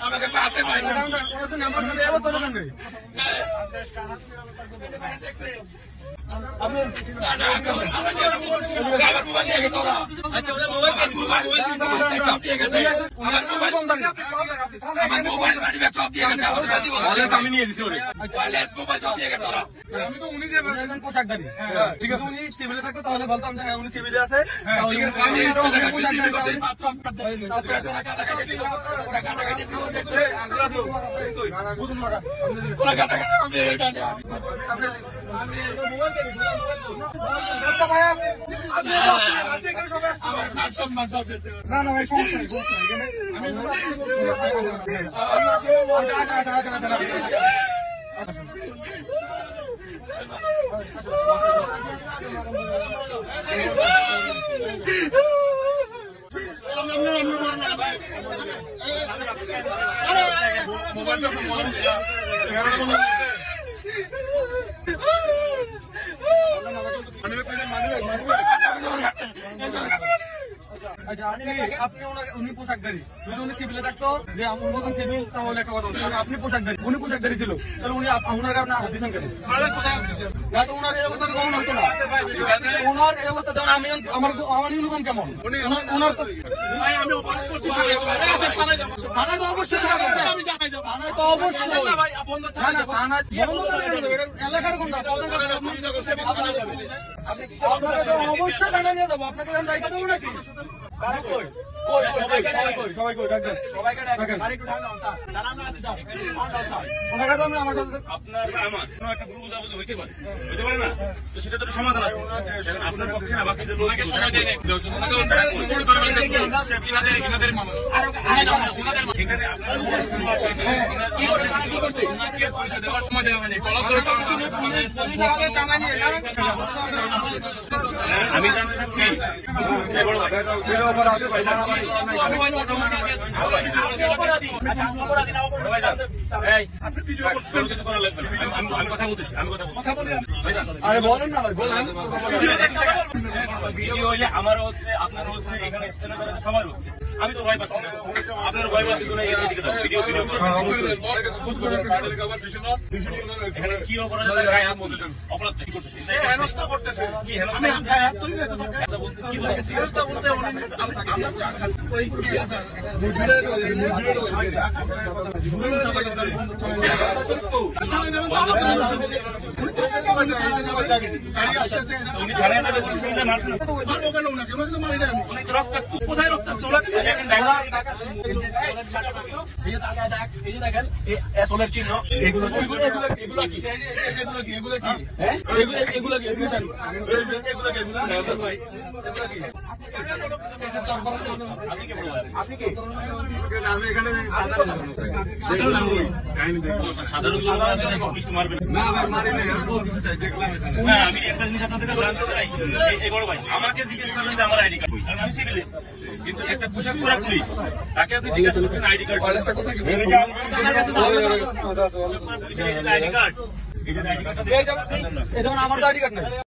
আমাকে পাতে পাই আমি নিয়ে দিচ্ছি পোশাকদারি। ঠিক আছে, উনি সিভিলে থাকতো তাহলে বলতাম যে উনি সিভিলে আছে। না না ভাই সমস্যা আপনি উনি পোশাকদারি, যদি উনি সিভিলে থাকতো যে আমার মতন সিভিল তাহলে একটা কথা, আপনি পোশাকদারি, উনি পোশাকদারি ছিল, তাহলে উনি ওনাকে আপনার হাত দিচ্ছেন কেন? ওনার এই অবস্থা কখন হতো না? ওনার এই অবস্থা যেমন আমি আমার ইউনিফর্ম কেমন? ওনার তো এলাকার কোনটা অবশ্যই থানা নিয়ে যাবো, আপনাকে আমি দায়িত্ব দেবো নাকি? সেটা তো সমাধান আছে আপনার পক্ষে না, বাকি দেওয়ার সময় দেওয়া হয়নি। আমি জানতে চাচ্ছি আমি কথা বলতেছি, আরে বলেন না ভাই, বলেন। ভিডিও হইলে আমার হচ্ছে, আপনার হচ্ছে, এখানে স্থানীয় সবার হচ্ছে, আমি তো ভয় পাচ্ছি না, আপনার ভয় পাচ্ছি না। এদিকে ভিডিও ভিডিও এখানে কি অপরাধ অপরাধ কি করতেছে? কি কোথায় রক্তাক্ত চিহ্ন এগুলো আপনি কি আমি এখানে আমি একটা জিনিস আপনাদের জানতে চাই, এই বড় ভাই আমাকে জিজ্ঞেস করলেন যে আমার আইডি কার্ড, কারণ আমি সিভিলে, কিন্তু একটা পোশাক পরা পুলিশ তাকে আপনি জিজ্ঞাসা করছেন আইডি কার্ড, আইডি কার্ড, এই যে আইডি কার্ডটা, আমার তো আইডি কার্ড নাই।